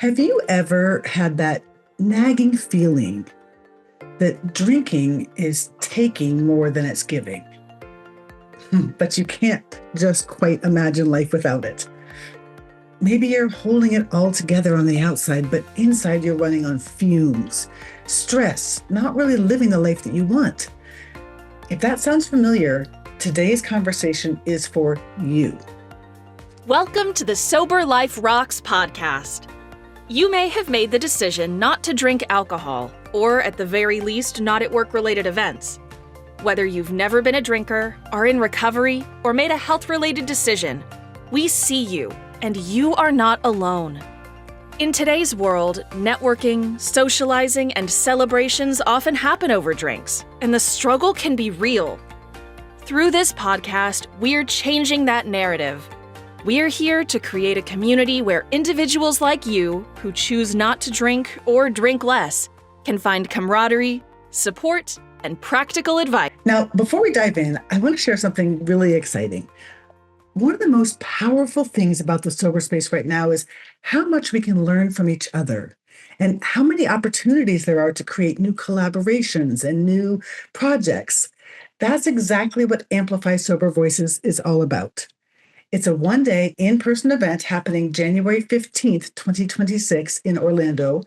Have you ever had that nagging feeling that drinking is taking more than it's giving, but you can't just quite imagine life without it? Maybe you're holding it all together on the outside, but inside you're running on fumes, stress, not really living the life that you want. If that sounds familiar, today's conversation is for you. Welcome to the Sober Life Rocks podcast. You may have made the decision not to drink alcohol, or at the very least, not at work-related events. Whether you've never been a drinker, are in recovery, or made a health-related decision, we see you, and you are not alone. In today's world, networking, socializing, and celebrations often happen over drinks, and the struggle can be real. Through this podcast, we're changing that narrative. We're here to create a community where individuals like you, who choose not to drink or drink less, can find camaraderie, support, and practical advice. Now, before we dive in, I want to share something really exciting. One of the most powerful things about the sober space right now is how much we can learn from each other and how many opportunities there are to create new collaborations and new projects. That's exactly what Amplify Sober Voices is all about. It's a one-day in-person event happening January 15th, 2026 in Orlando,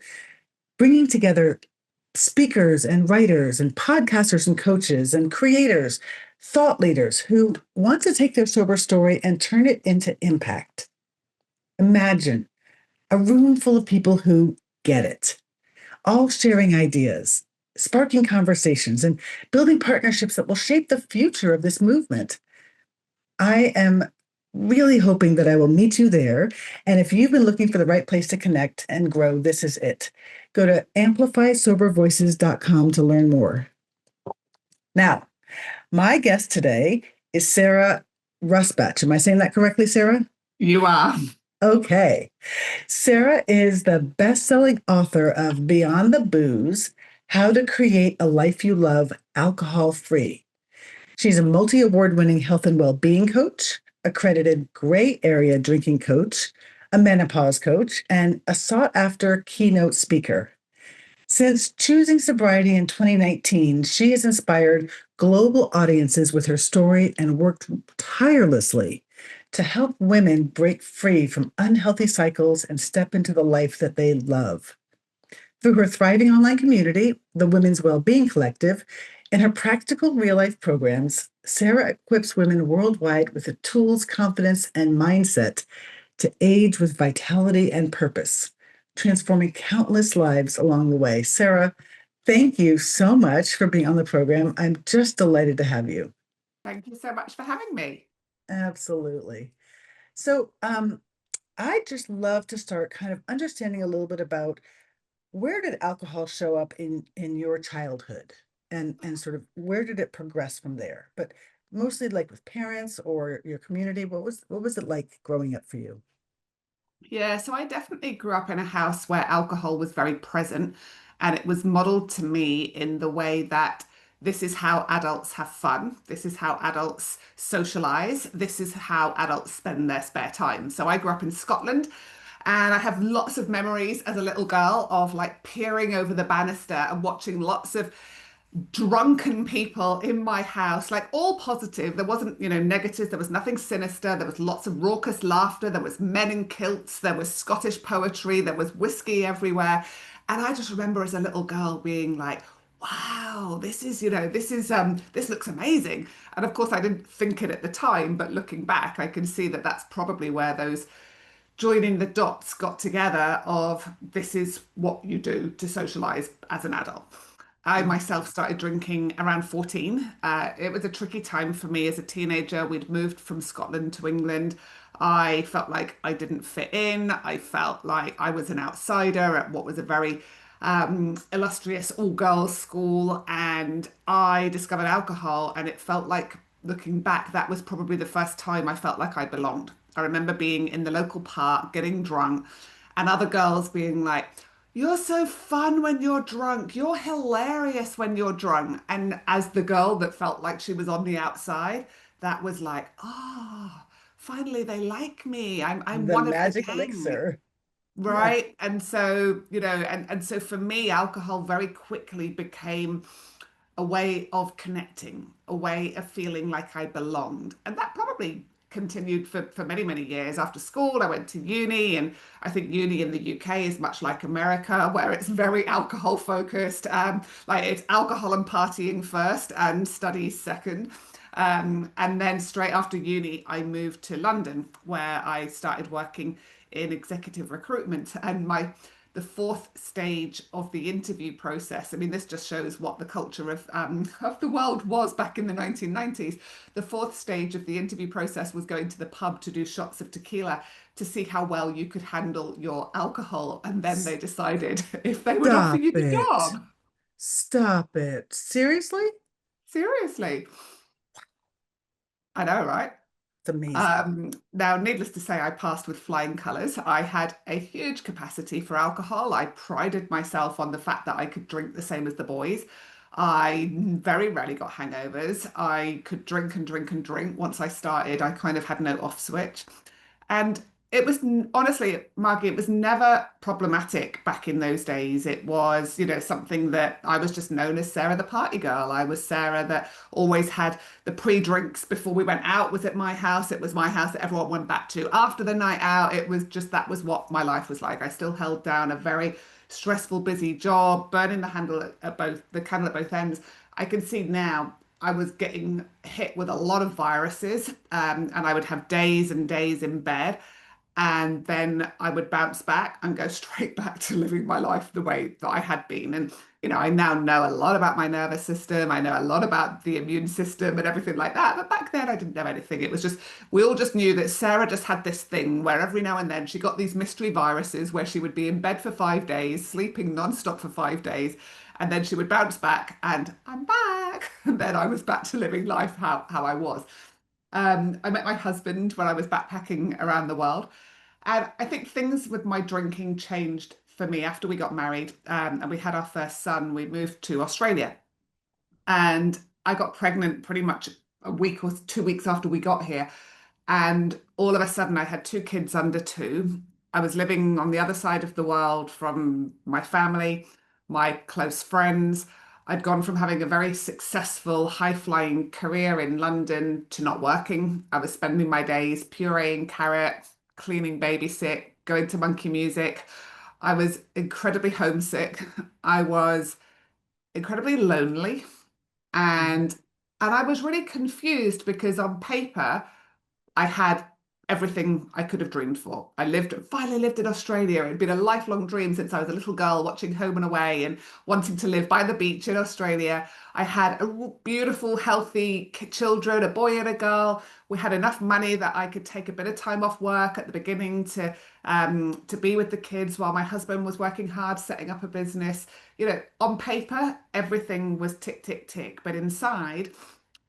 bringing together speakers and writers and podcasters and coaches and creators, thought leaders who want to take their sober story and turn it into impact. Imagine a room full of people who get it, all sharing ideas, sparking conversations, and building partnerships that will shape the future of this movement. I am really hoping that I will meet you there. And if you've been looking for the right place to connect and grow, this is it. Go to amplifysobervoices.com to learn more. Now, my guest today is Sarah Rusbatch. Am I saying that correctly, Sarah? You are. Okay. Sarah is the best-selling author of Beyond the Booze: How to Create a Life You Love Alcohol-Free. She's a multi-award-winning health and well-being coach, accredited gray area drinking coach, a menopause coach, and a sought-after keynote speaker. Since choosing sobriety in 2019, she has inspired global audiences with her story and worked tirelessly to help women break free from unhealthy cycles and step into the life that they love. Through her thriving online community, the Women's Wellbeing Collective, and her practical real-life programs, Sarah equips women worldwide with the tools, confidence, and mindset to age with vitality and purpose, transforming countless lives along the way. Sarah, thank you so much for being on the program. I'm just delighted to have you. Thank you so much for having me. Absolutely. So, I just love to start kind of understanding a little bit about where did alcohol show up in your childhood, and sort of where did it progress from there? But mostly like with parents or your community, what was it like growing up for you? Yeah, so I definitely grew up in a house where alcohol was very present, and it was modeled to me in the way that this is how adults have fun, this is how adults socialize, this is how adults spend their spare time. So I grew up in Scotland. And I have lots of memories as a little girl of like peering over the banister and watching lots of drunken people in my house, like all positive. There wasn't, negatives. There was nothing sinister. There was lots of raucous laughter. There was men in kilts. There was Scottish poetry. There was whiskey everywhere. And I just remember as a little girl being like, wow, this looks amazing. And of course, I didn't think it at the time, but looking back, I can see that that's probably where those joining the dots got together of this is what you do to socialize as an adult. I myself started drinking around 14. It was a tricky time for me as a teenager. We'd moved from Scotland to England. I felt like I didn't fit in. I felt like I was an outsider at what was a very illustrious all-girls school. And I discovered alcohol, and it felt like, looking back, that was probably the first time I felt like I belonged. I remember being in the local park, getting drunk, and other girls being like, you're so fun when you're drunk. You're hilarious when you're drunk. And as the girl that felt like she was on the outside, that was like, oh, finally they like me. I'm The one of the magic gang. elixir. Yeah. right? And so, and so for me, alcohol very quickly became a way of connecting, a way of feeling like I belonged. And that probably continued for many, many years. After school, I went to uni, and I think uni in the UK is much like America, where it's very alcohol focused. Like it's alcohol and partying first and studies second. And then straight after uni, I moved to London, where I started working in executive recruitment. And the fourth stage of the interview process. I mean, this just shows what the culture of the world was back in the 1990s. The fourth stage of the interview process was going to the pub to do shots of tequila to see how well you could handle your alcohol. And then they decided if they would offer Stop you the it. job. Stop it. Seriously? Seriously. I know, right? It's amazing. Now, needless to say, I passed with flying colours. I had a huge capacity for alcohol. I prided myself on the fact that I could drink the same as the boys. I very rarely got hangovers. I could drink and drink and drink. Once I started, I kind of had no off switch. And it was honestly, Margie, it was never problematic back in those days. It was, something that I was just known as Sarah the party girl. I was Sarah that always had the pre-drinks before we went out was at my house. It was my house that everyone went back to after the night out. It was just that was what my life was like. I still held down a very stressful, busy job, burning the candle at both ends. I can see now I was getting hit with a lot of viruses, and I would have days and days in bed. And then I would bounce back and go straight back to living my life the way that I had been. And, I now know a lot about my nervous system. I know a lot about the immune system and everything like that. But back then I didn't know anything. It was just, we all just knew that Sarah just had this thing where every now and then she got these mystery viruses where she would be in bed for 5 days, sleeping nonstop for 5 days. And then she would bounce back and I'm back. And then I was back to living life how I was. I met my husband when I was backpacking around the world. And I think things with my drinking changed for me after we got married, and we had our first son. We moved to Australia. And I got pregnant pretty much a week or 2 weeks after we got here. And all of a sudden, I had two kids under two. I was living on the other side of the world from my family, my close friends. I'd gone from having a very successful, high-flying career in London to not working. I was spending my days pureeing carrot, cleaning babysit, going to monkey music. I was incredibly homesick. I was incredibly lonely. Mhm. And I was really confused because on paper I had everything I could have dreamed for. Finally lived in Australia. It had been a lifelong dream since I was a little girl watching Home and Away and wanting to live by the beach in Australia. I had beautiful, healthy children, a boy and a girl. We had enough money that I could take a bit of time off work at the beginning to be with the kids while my husband was working hard, setting up a business. On paper, everything was tick, tick, tick. But inside,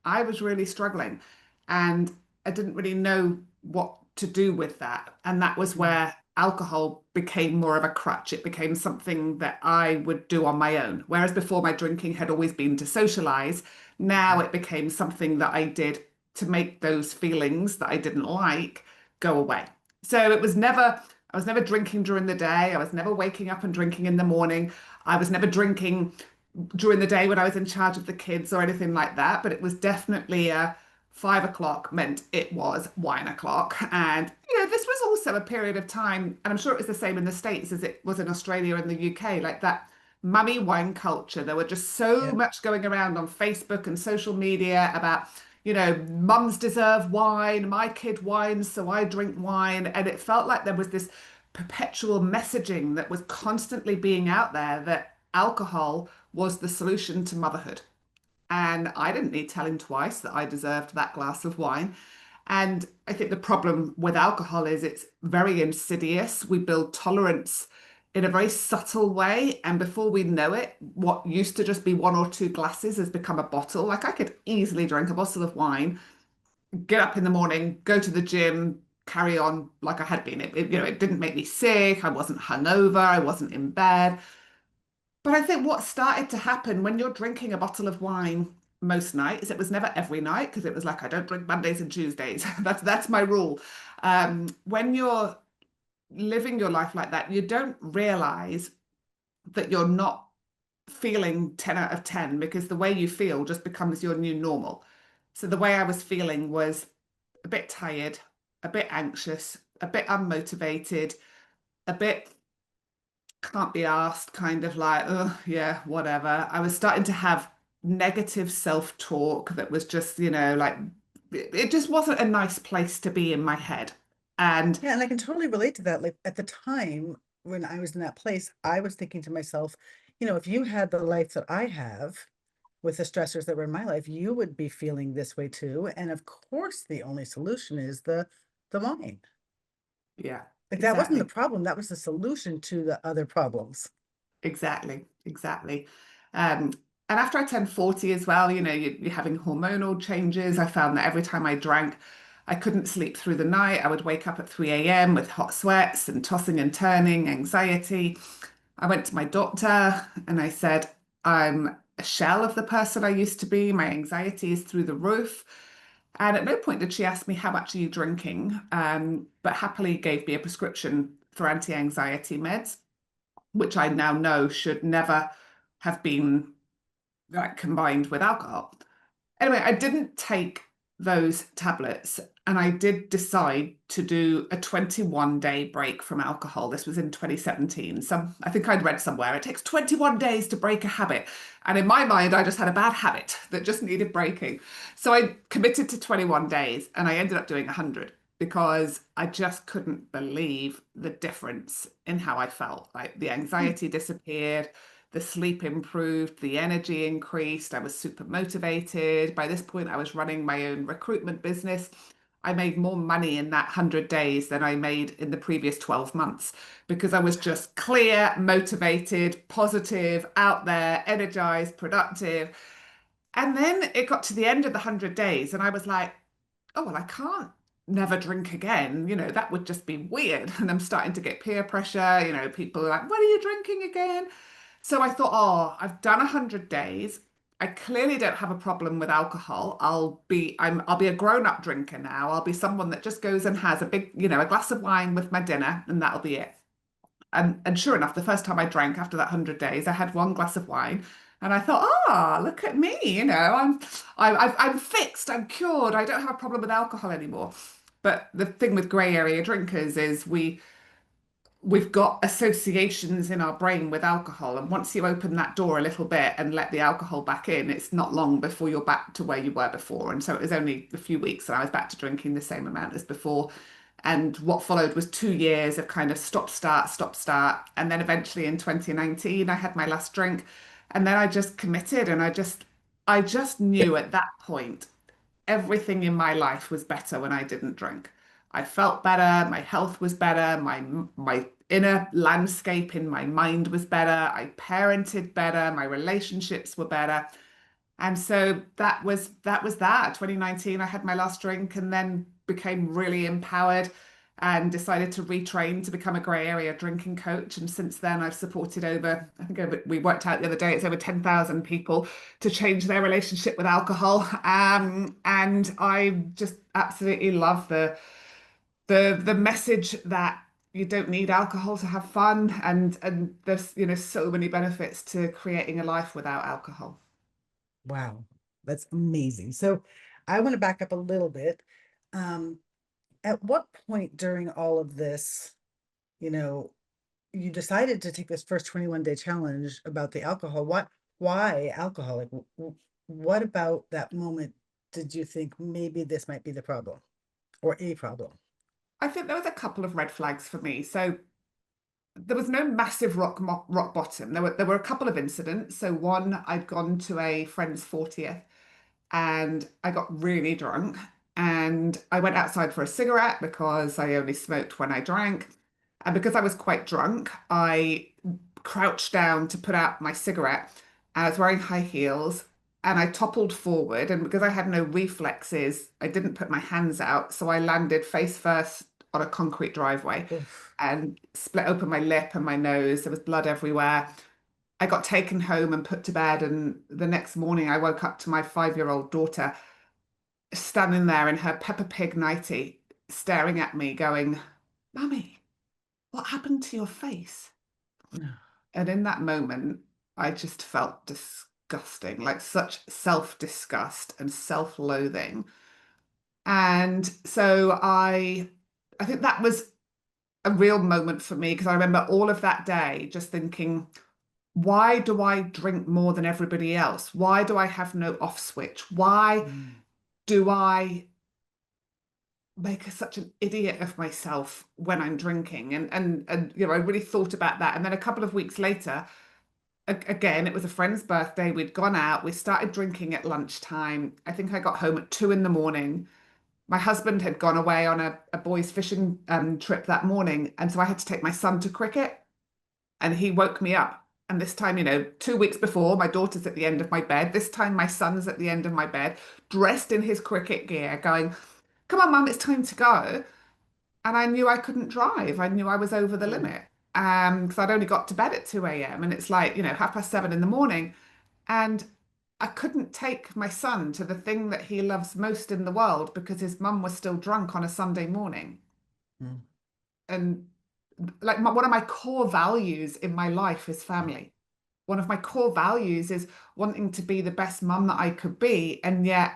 I was really struggling. And I didn't really know what to do with that. And that was Mhm. where alcohol became more of a crutch. It became something that I would do on my own. Whereas before my drinking had always been to socialize, now it became something that I did to make those feelings that I didn't like go away. So I was never drinking during the day. I was never waking up and drinking in the morning. I was never drinking during the day when I was in charge of the kids or anything like that. But it was definitely a 5 o'clock meant it was wine o'clock. And, this was also a period of time, and I'm sure it was the same in the States as it was in Australia and the UK, like that mummy wine culture. There were just so Yeah. much going around on Facebook and social media about, mums deserve wine, my kid whines, so I drink wine. And it felt like there was this perpetual messaging that was constantly being out there that alcohol was the solution to motherhood. And I didn't need telling twice that I deserved that glass of wine. And I think the problem with alcohol is it's very insidious. We build tolerance in a very subtle way. And before we know it, what used to just be one or two glasses has become a bottle. Like I could easily drink a bottle of wine, get up in the morning, go to the gym, carry on like I had been. It didn't make me sick. I wasn't hungover. I wasn't in bed. But I think what started to happen when you're drinking a bottle of wine most nights, it was never every night because it was like I don't drink Mondays and Tuesdays. That's my rule. When living your life like that, you don't realize that you're not feeling 10 out of 10 because the way you feel just becomes your new normal. So the way I was feeling was a bit tired, a bit anxious, a bit unmotivated, a bit can't be asked, kind of like, oh, yeah, whatever. I was starting to have negative self-talk that was just, like it just wasn't a nice place to be in my head. And Yeah, and I can totally relate to that. Like at the time when I was in that place, I was thinking to myself, if you had the life that I have with the stressors that were in my life, you would be feeling this way too. And of course, the only solution is the wine. yeah, Like that wasn't the exactly. problem, that was the solution to the other problems. Exactly, exactly. Um, and after I turned 40 as well, you're having hormonal changes. I found that every time I drank, I couldn't sleep through the night. I would wake up at 3 a.m. with hot sweats and tossing and turning, anxiety. I went to my doctor and I said, I'm a shell of the person I used to be. My anxiety is through the roof. And at no point did she ask me, how much are you drinking? But happily gave me a prescription for anti-anxiety meds, which I now know should never have been like combined with alcohol. Anyway, I didn't take those tablets and I did decide to do a 21-day break from alcohol. This was in 2017. I think I'd read somewhere it takes 21 days to break a habit. And in my mind, I just had a bad habit that just needed breaking. So I committed to 21 days and I ended up doing 100 because I just couldn't believe the difference in how I felt. Like the Hmm. anxiety disappeared, the sleep improved, the energy increased. I was super motivated. By this point, I was running my own recruitment business. I made more money in that 100 days than I made in the previous 12 months because I was just clear, motivated, positive, out there, energized, productive. And then it got to the end of the 100 days, and I was like, oh, well, I can't never drink again. That would just be weird. And I'm starting to get peer pressure. People are like, what are you drinking again? So I thought, oh, I've done 100 days. I clearly don't have a problem with alcohol. I'll be a grown-up drinker now. I'll be someone that just goes and has a glass of wine with my dinner, and that'll be it. And sure enough, the first time I drank after that 100 days, I had one glass of wine. And I thought, look at me, I'm fixed, I'm cured, I don't have a problem with alcohol anymore. But the thing with grey area drinkers is we've got associations in our brain with alcohol. And once you open that door a little bit and let the alcohol back in, it's not long before you're back to where you were before. And so it was only a few weeks and I was back to drinking the same amount as before. And what followed was 2 years of kind of stop, start, stop, start. And then eventually in 2019, I had my last drink. And then I just committed and I just knew at that point everything in my life was better when I didn't drink. I felt better, my health was better, my inner landscape in my mind was better, I parented better, my relationships were better. And so that was 2019. I had my last drink and then became really empowered and decided to retrain to become a grey area drinking coach. And since then, I've supported we worked out the other day, it's over 10,000 people to change their relationship with alcohol. And I just absolutely love the message that you don't need alcohol to have fun, and there's so many benefits to creating a life without alcohol. Wow, that's amazing. So I want to back up a little bit. Um, at what point during all of this, you know, you decided to take this first 21-day challenge about the alcohol? Why alcohol? Like, what about that moment did you think maybe this might be the problem or a problem? I think there was a couple of red flags for me. So there was no massive rock bottom. There were a couple of incidents. So one, I'd gone to a friend's 40th and I got really drunk and I went outside for a cigarette because I only smoked when I drank. And because I was quite drunk, I crouched down to put out my cigarette. I was wearing high heels and I toppled forward. And because I had no reflexes, I didn't put my hands out. So I landed face first on a concrete driveway Oof. and split open my lip and my nose. There was blood everywhere. I got taken home and put to bed. And the next morning, I woke up to my 5-year-old daughter standing there in her Peppa Pig nightie, staring at me, going, Mummy, what happened to your face? No. And in that moment, I just felt disgusting, like such self-disgust and self-loathing. And so I think that was a real moment for me because I remember all of that day just thinking, why do I drink more than everybody else? Why do I have no off switch? Why Mm. do I make such an idiot of myself when I'm drinking? And you know, I really thought about that. And then a couple of weeks later, again, it was a friend's birthday. We'd gone out. We started drinking at lunchtime. I think I got home at 2 in the morning. My husband had gone away on a boys' fishing trip that morning. And so I had to take my son to cricket. And he woke me up. And this time, you know, 2 weeks before, my daughter's at the end of my bed. This time, my son's at the end of my bed, dressed in his cricket gear, going, "Come on, Mum, it's time to go." And I knew I couldn't drive. I knew I was over the Mm. limit. Because I'd only got to bed at 2 a.m. and it's like, you know, 7:30 in the morning. And I couldn't take my son to the thing that he loves most in the world because his mum was still drunk on a Sunday morning. Mm. And like one of my core values in my life is family. One of my core values is wanting to be the best mum that I could be. And yet,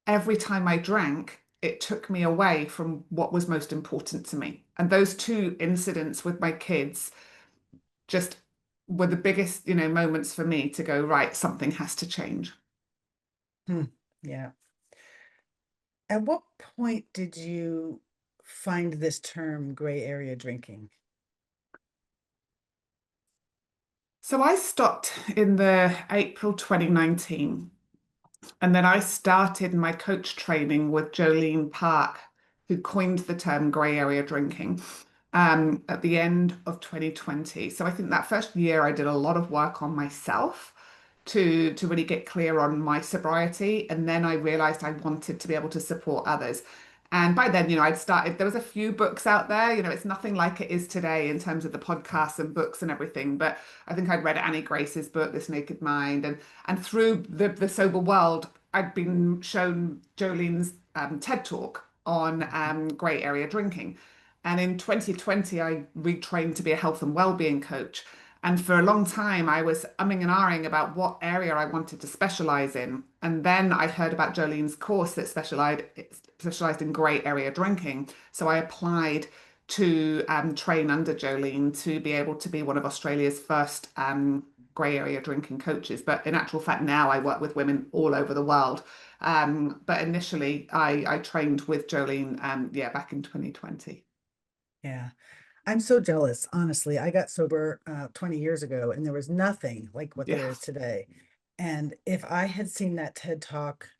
every time I drank, it took me away from what was most important to me. And those two incidents with my kids just were the biggest, you know, moments for me to go, right, something has to change. Hmm. Yeah. At what point did you find this term gray area drinking? So I stopped in the April 2019. And then I started my coach training with Jolene Park, who coined the term grey area drinking at the end of 2020. So I think that first year I did a lot of work on myself to really get clear on my sobriety. And then I realized I wanted to be able to support others. And by then, you know, I'd started, there was a few books out there, you know, it's nothing like it is today in terms of the podcasts and books and everything. But I think I'd read Annie Grace's book, This Naked Mind, and through the sober world, I'd been shown Jolene's TED talk on grey area drinking. And in 2020, I retrained to be a health and well-being coach. And for a long time, I was umming and ahhing about what area I wanted to specialize in. And then I heard about Jolene's course that specialized in grey area drinking. So I applied to train under Jolene to be able to be one of Australia's first grey area drinking coaches. But in actual fact, now I work with women all over the world. But initially, I trained with Jolene, yeah, back in 2020. Yeah. I'm so jealous, honestly. I got sober 20 years ago and there was nothing like what Yeah. there is today. And if I had seen that TED talk,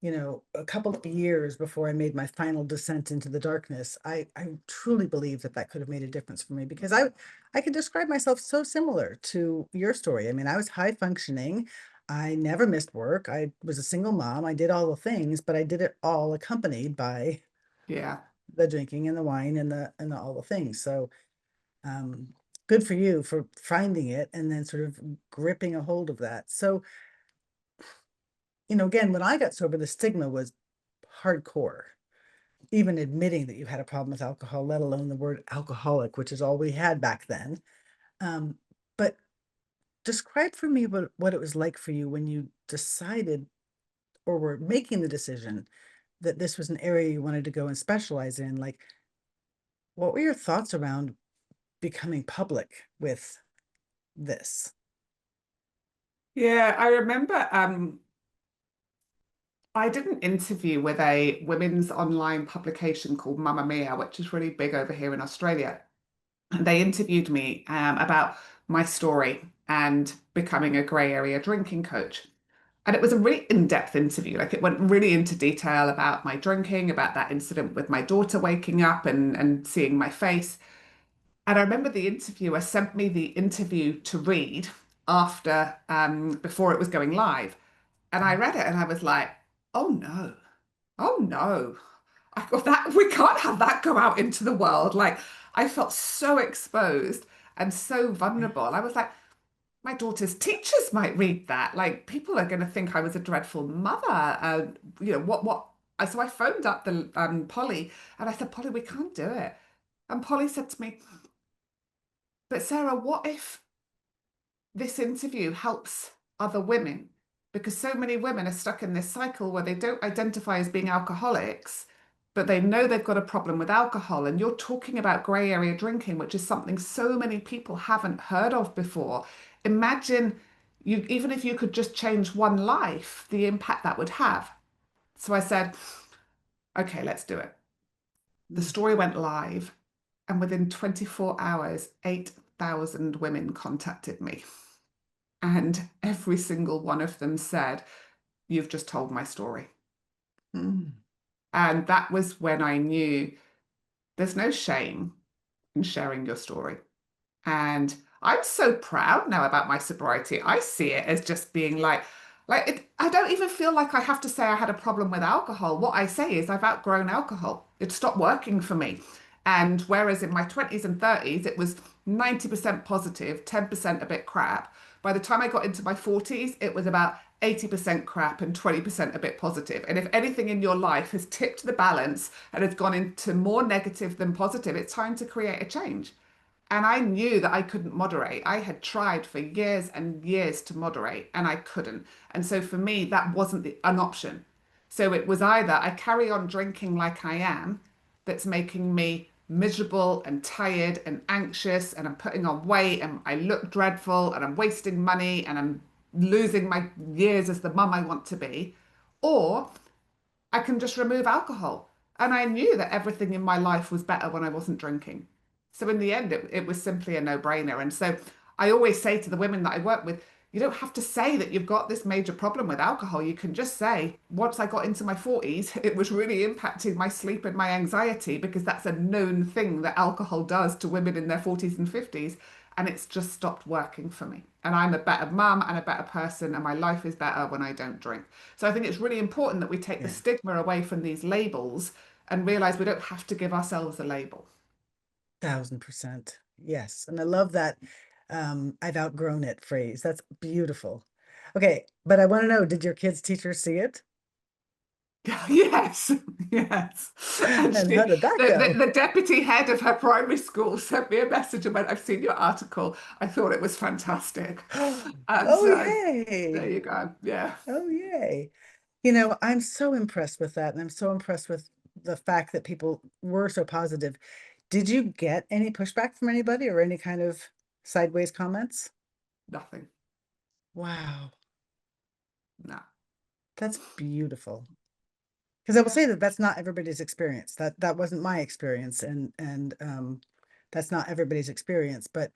a couple of years before I made my final descent into the darkness, I truly believe that that could have made a difference for me because I could describe myself so similar to your story. I mean, I was high functioning. I never missed work. I was a single mom. I did all the things, but I did it all accompanied by Yeah. the drinking and the wine and the all the things. So um, good for you for finding it and then sort of gripping a hold of that. So, again, when I got sober, the stigma was hardcore. Even admitting that you had a problem with alcohol, let alone the word alcoholic, which is all we had back then. But describe for me what it was like for you when you decided or were making the decision that this was an area you wanted to go and specialize in. Like, what were your thoughts around becoming public with this? Yeah, I remember I did an interview with a women's online publication called Mamma Mia, which is really big over here in Australia. And they interviewed me about my story and becoming a grey area drinking coach. And it was a really in-depth interview. Like it went really into detail about my drinking, about that incident with my daughter waking up and seeing my face. And I remember the interviewer sent me the interview to read after before it was going live. And I read it and I was like, oh no, oh no. I got that we can't have that go out into the world. Like I felt so exposed and so Yeah. vulnerable. I was like, my daughter's teachers might read that. Like people are going to think I was a dreadful mother. What? So I phoned up the Polly and I said, Polly, we can't do it. And Polly said to me, But Sarah, what if this interview helps other women? Because so many women are stuck in this cycle where they don't identify as being alcoholics, but they know they've got a problem with alcohol. And you're talking about grey area drinking, which is something so many people haven't heard of before. Imagine you, even if you could just change one life, the impact that would have. So I said, okay, let's do it. The Mm. story went live, and within 24 hours, 8,000 women contacted me. And every single one of them said, you've just told my story. Mm. And that was when I knew there's no shame in sharing your story. And I'm so proud now about my sobriety. I see it as just being like it, I don't even feel like I have to say I had a problem with alcohol. What I say is I've outgrown alcohol. It stopped working for me. And whereas in my 20s and 30s, it was 90% positive, 10% a bit crap. By the time I got into my 40s, it was about 80% crap and 20% a bit positive. And if anything in your life has tipped the balance and has gone into more negative than positive, it's time to create a change. And I knew that I couldn't moderate. I had tried for years and years to moderate and I couldn't. And so for me, that wasn't an option. So it was either I carry on drinking like I am, that's making me miserable and tired and anxious, and I'm putting on weight and I look dreadful and I'm wasting money and I'm losing my years as the mum I want to be, or I can just remove alcohol. And I knew that everything in my life was better when I wasn't drinking. So in the end, it was simply a no-brainer. And so I always say to the women that I work with, you don't have to say that you've got this major problem with alcohol. You can just say, once I got into my 40s, it was really impacting my sleep and my anxiety because that's a known thing that alcohol does to women in their 40s and 50s. And it's just stopped working for me. And I'm a better mum and a better person, and my life is better when I don't drink. So I think it's really important that we take the Yeah, stigma away from these labels and realize we don't have to give ourselves a label. 1000%. Yes. And I love that I've outgrown it phrase. That's beautiful. Okay, but I want to know, did your kids' teacher see it? Yes, yes. And And how did that go? the deputy head of her primary school sent me a message and went, I've seen your article. I thought it was fantastic. And Oh, so there yay. you go. Yeah. Oh, yay. You know, I'm so impressed with that. And I'm so impressed with the fact that people were so positive. Did you get any pushback from anybody or any kind of sideways comments? Nothing. Wow, No. that's beautiful. Because I will say that that's not everybody's experience. That wasn't my experience, and that's not everybody's experience. But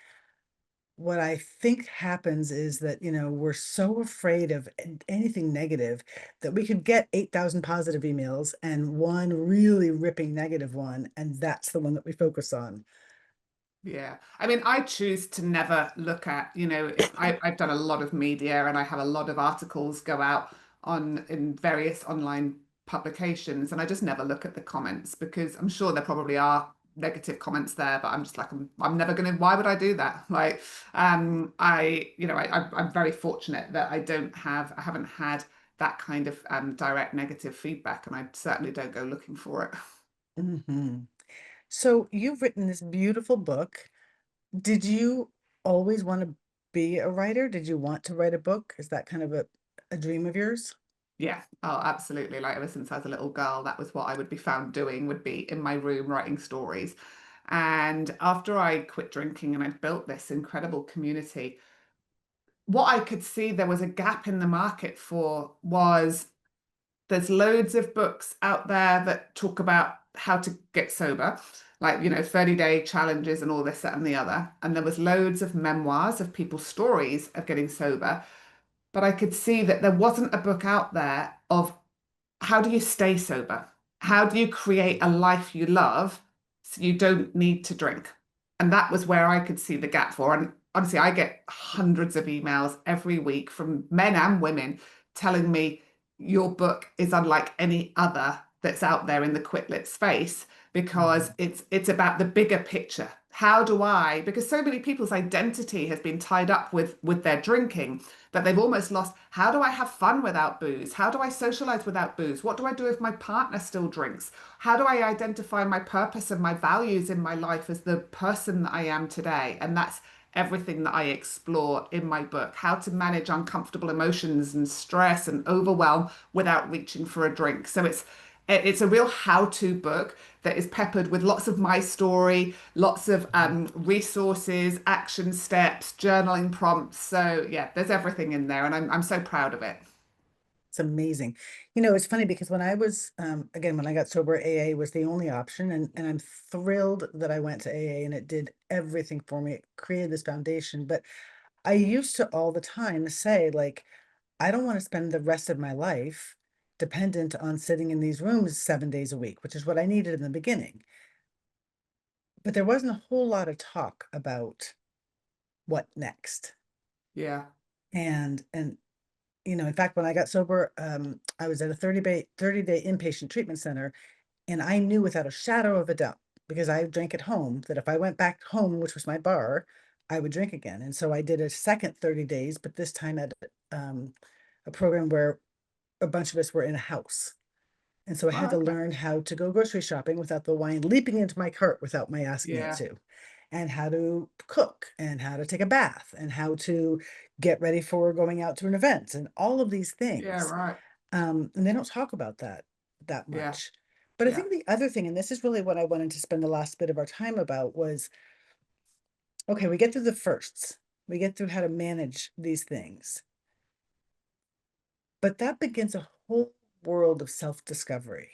what I think happens is that, we're so afraid of anything negative that we could get 8,000 positive emails and one really ripping negative one, and that's the one that we focus on. Yeah. I mean, I choose to never look at, I've done a lot of media and I have a lot of articles go out on in various online publications, and I just never look at the comments because I'm sure there probably are negative comments there, but I'm just like, I'm never gonna, why would I do that? Like, I'm very fortunate that I haven't had that kind of direct negative feedback, and I certainly don't go looking for it. Mhm. So you've written this beautiful book. Did you always want to be a writer? Did you want to write a book? Is that kind of a dream of yours? Yeah, oh, absolutely. Like ever since I was a little girl, that was what I would be found doing, would be in my room writing stories. And after I quit drinking and I'd built this incredible community, what I could see there was a gap in the market for was there's loads of books out there that talk about how to get sober, like, 30-day challenges and all this, that, and the other. And there was loads of memoirs of people's stories of getting sober. But I could see that there wasn't a book out there of how do you stay sober? How do you create a life you love so you don't need to drink? And that was where I could see the gap for. And honestly, I get hundreds of emails every week from men and women telling me your book is unlike any other that's out there in the quit lit space because Mhm. it's about the bigger picture. How do I, because so many people's identity has been tied up with their drinking that they've almost lost, how do I have fun without booze? How do I socialize without booze? What do I do if my partner still drinks? How do I identify my purpose and my values in my life as the person that I am today? And that's everything that I explore in my book, how to manage uncomfortable emotions and stress and overwhelm without reaching for a drink. So it's a real how-to book that is peppered with lots of my story, lots of resources, action steps, journaling prompts. So yeah, there's everything in there, and I'm so proud of it. It's amazing. You know, it's funny because when I was, again, when I got sober, AA was the only option. And I'm thrilled that I went to AA and it did everything for me. It created this foundation. But I used to all the time say, like, I don't want to spend the rest of my life dependent on sitting in these rooms 7 days a week, which is what I needed in the beginning. But there wasn't a whole lot of talk about what next. Yeah. And you know, in fact, when I got sober, I was at a 30-day inpatient treatment center, and I knew without a shadow of a doubt, because I drank at home, that if I went back home, which was my bar, I would drink again. And so I did a second 30 days, but this time at um, a program where a bunch of us were in a house. And so I had Oh, to okay. learn how to go grocery shopping without the wine leaping into my cart without my asking it Yeah. to, and how to cook, and how to take a bath, and how to get ready for going out to an event, and all of these Yeah, things. right. And they don't talk about that Yeah. much. But I Yeah. think the other thing, and this is really what I wanted to spend the last bit of our time about, was okay, we get through the firsts, we get through how to manage these things, but that begins a whole world of self-discovery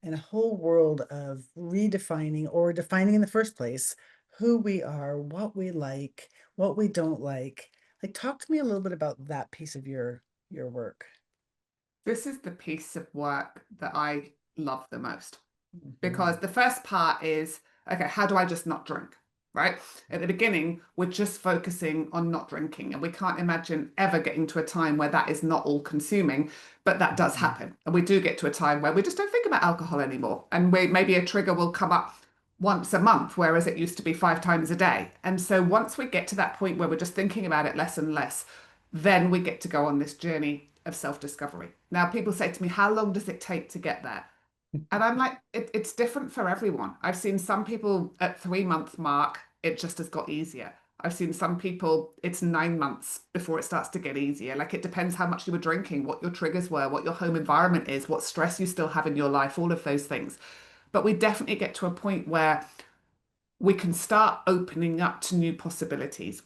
and a whole world of redefining or defining in the first place who we are, what we like, what we don't like. Like, talk to me a little bit about that piece of your work. This is the piece of work that I love the most, because Mhm. the first part is, okay, how do I just not drink? Right? At the beginning, we're just focusing on not drinking, and we can't imagine ever getting to a time where that is not all consuming, but that does Mhm. happen. And we do get to a time where we just don't think about alcohol anymore. And maybe a trigger will come up once a month, whereas it used to be 5 times a day. And so once we get to that point where we're just thinking about it less and less, then we get to go on this journey of self-discovery. Now, people say to me, how long does it take to get there? And I'm like, it's different for everyone. I've seen some people at 3 month mark, it just has got easier. I've seen some people, it's 9 months before it starts to get easier. Like, it depends how much you were drinking, what your triggers were, what your home environment is, what stress you still have in your life, all of those things. But we definitely get to a point where we can start opening up to new possibilities.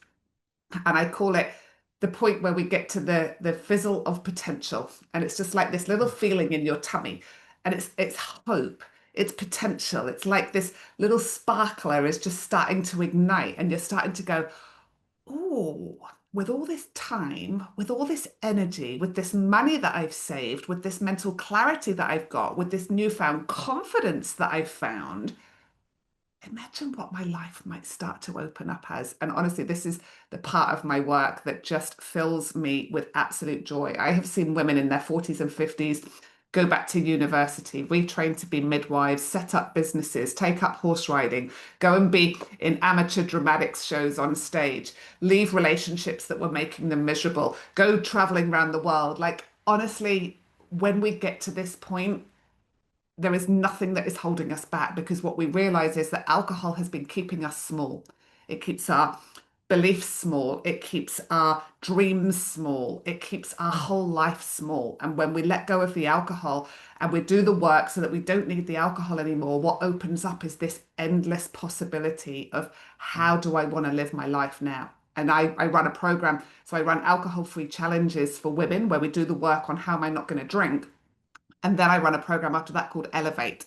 And I call it the point where we get to the fizzle of potential. And it's just like this little feeling in your tummy. And it's hope, it's potential. It's like this little sparkler is just starting to ignite, and you're starting to go, oh, with all this time, with all this energy, with this money that I've saved, with this mental clarity that I've got, with this newfound confidence that I've found, imagine what my life might start to open up as. And honestly, this is the part of my work that just fills me with absolute joy. I have seen women in their 40s and 50s go back to university, retrain to be midwives, set up businesses, take up horse riding, go and be in amateur dramatics shows on stage, leave relationships that were making them miserable, go traveling around the world. Like, honestly, when we get to this point, there is nothing that is holding us back, because what we realize is that alcohol has been keeping us small. It keeps our beliefs small. It keeps our dreams small. It keeps our whole life small. And when we let go of the alcohol and we do the work so that we don't need the alcohol anymore, what opens up is this endless possibility of, how do I want to live my life now? And I run a program. So I run alcohol-free challenges for women where we do the work on how am I not going to drink. And then I run a program after that called Elevate.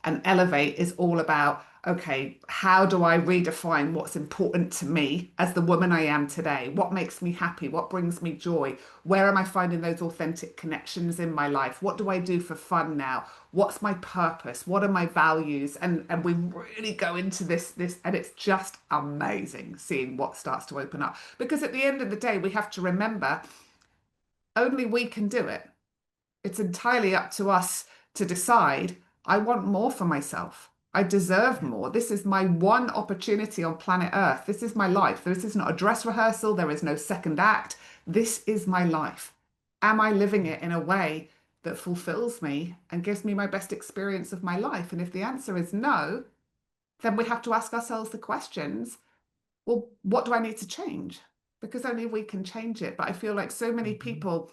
And Elevate is all about, okay, how do I redefine what's important to me as the woman I am today? What makes me happy? What brings me joy? Where am I finding those authentic connections in my life? What do I do for fun now? What's my purpose? What are my values? And we really go into this, and it's just amazing seeing what starts to open up. Because at the end of the day, we have to remember, only we can do it. It's entirely up to us to decide, I want more for myself. I deserve more. This is my one opportunity on planet Earth. This is my life. This is not a dress rehearsal. There is no second act. This is my life. Am I living it in a way that fulfills me and gives me my best experience of my life? And if the answer is no, then we have to ask ourselves the questions, well, what do I need to change? Because only we can change it. But I feel like so many Mhm. people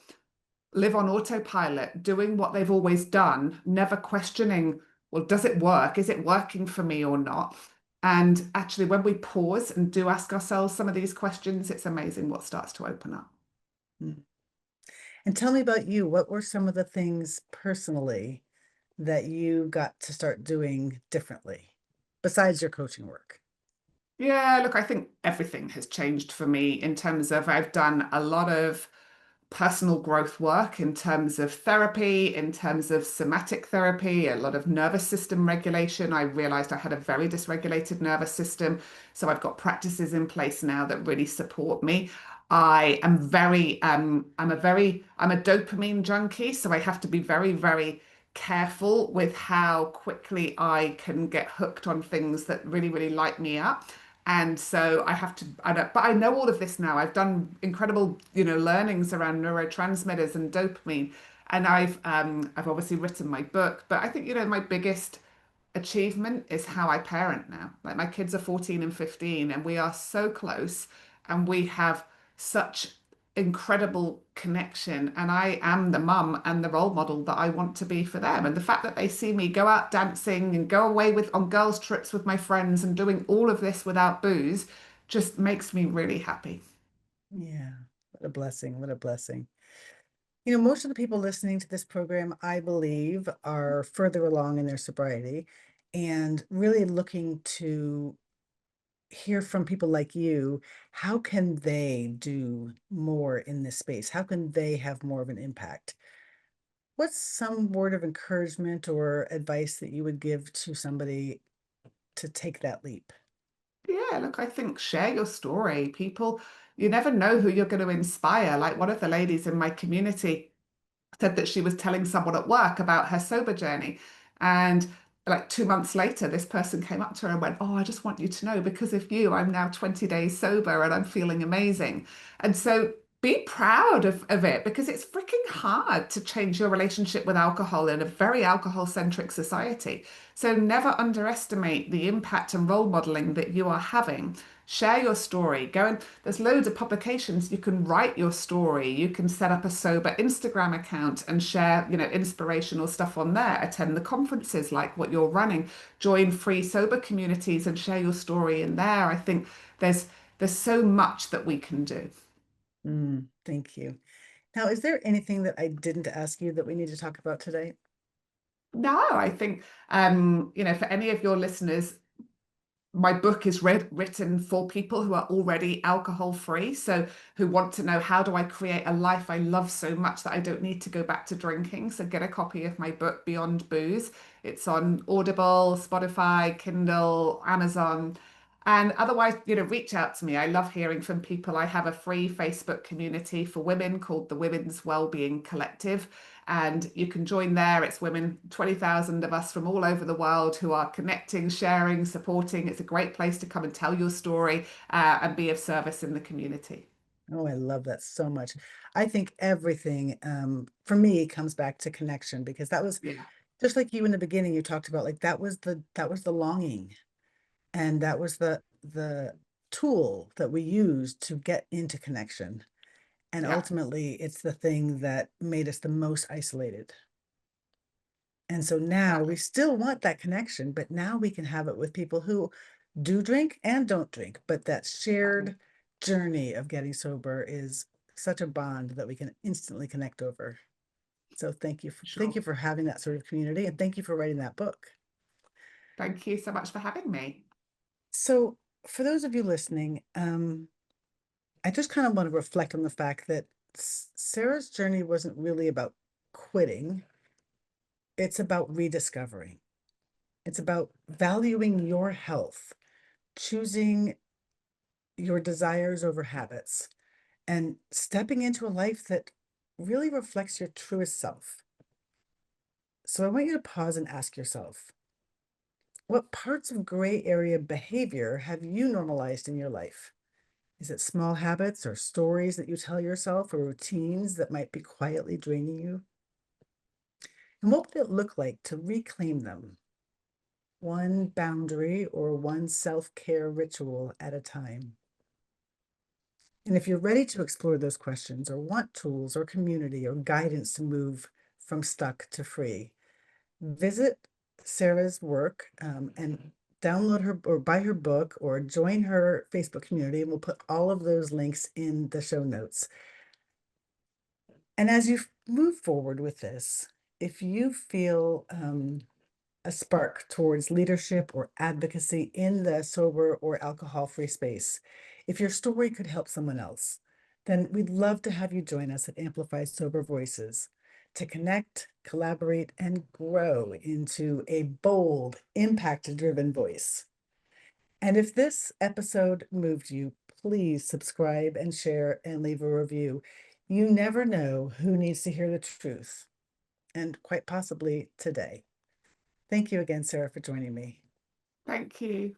live on autopilot, doing what they've always done, never questioning, well, does it work? Is it working for me or not? And actually, when we pause and do ask ourselves some of these questions, it's amazing what starts to open up. Mm. And tell me about you. What were some of the things personally that you got to start doing differently besides your coaching work? Yeah, look, I think everything has changed for me in terms of I've done a lot of personal growth work in terms of therapy, in terms of somatic therapy, a lot of nervous system regulation. I realized I had a very dysregulated nervous system. So I've got practices in place now that really support me. I'm a dopamine junkie. So I have to be very, very careful with how quickly I can get hooked on things that really, really light me up. And so I have to, but I know all of this now. I've done incredible, learnings around neurotransmitters and dopamine, and I've obviously written my book. But I think, my biggest achievement is how I parent now. Like my kids are 14 and 15, and we are so close, and we have such incredible connection. And I am the mum and the role model that I want to be for them. And the fact that they see me go out dancing and go away with on girls' trips with my friends and doing all of this without booze just makes me really happy. Yeah, what a blessing. What a blessing. Most of the people listening to this program, I believe, are further along in their sobriety and really looking to hear from people like you. How can they do more in this space? How can they have more of an impact? What's some word of encouragement or advice that you would give to somebody to take that leap? Yeah, look, I think share your story. People, you never know who you're going to inspire. Like one of the ladies in my community said that she was telling someone at work about her sober journey. And like 2 months later, this person came up to her and went, oh, I just want you to know because of you, I'm now 20 days sober and I'm feeling amazing. And so be proud of it because it's freaking hard to change your relationship with alcohol in a very alcohol-centric society. So never underestimate the impact and role modeling that you are having. Share your story. There's loads of publications. You can write your story. You can set up a sober Instagram account and share, inspirational stuff on there. Attend the conferences like what you're running. Join free sober communities and share your story in there. I think there's there's so much that we can do. Thank you. Now, is there anything that I didn't ask you that we need to talk about today? No, I think for any of your listeners, my book is written for people who are already alcohol free. So, who want to know how do I create a life I love so much that I don't need to go back to drinking. So, get a copy of my book, Beyond Booze. It's on Audible, Spotify, Kindle, Amazon. And otherwise, reach out to me. I love hearing from people. I have a free Facebook community for women called the Women's Wellbeing Collective. And you can join there. It's women, 20,000 of us from all over the world who are connecting, sharing, supporting. It's a great place to come and tell your story and be of service in the community. Oh, I love that so much. I think everything for me comes back to connection because that was Yeah, just like you in the beginning, you talked about like that was the longing and that was the tool that we used to get into connection. And yeah, ultimately it's the thing that made us the most isolated. And so now we exactly. still want that connection, but now we can have it with people who do drink and don't drink. But that Exactly. shared journey of getting sober is such a bond that we can instantly connect over. So thank Sure. you for having that sort of community and thank you for writing that book. Thank you so much for having me. So for those of you listening, I just kind of want to reflect on the fact that Sarah's journey wasn't really about quitting. It's about rediscovering. It's about valuing your health, choosing your desires over habits, and stepping into a life that really reflects your truest self. So I want you to pause and ask yourself, What parts of gray area behavior have you normalized in your life? Is it small habits or stories that you tell yourself or routines that might be quietly draining you? And what would it look like to reclaim them, one boundary or one self care ritual at a time? And if you're ready to explore those questions or want tools or community or guidance to move from stuck to free, visit Sarah's work and download her or buy her book or join her Facebook community. And we'll put all of those links in the show notes. And as you move forward with this, if you feel a spark towards leadership or advocacy in the sober or alcohol free space, if your story could help someone else, then we'd love to have you join us at Amplify Sober Voices to connect, collaborate, and grow into a bold, impact driven voice. And if this episode moved you, please subscribe and share and leave a review. You never know who needs to hear the truth, and quite possibly today. Thank you again, Sarah, for joining me. Thank you.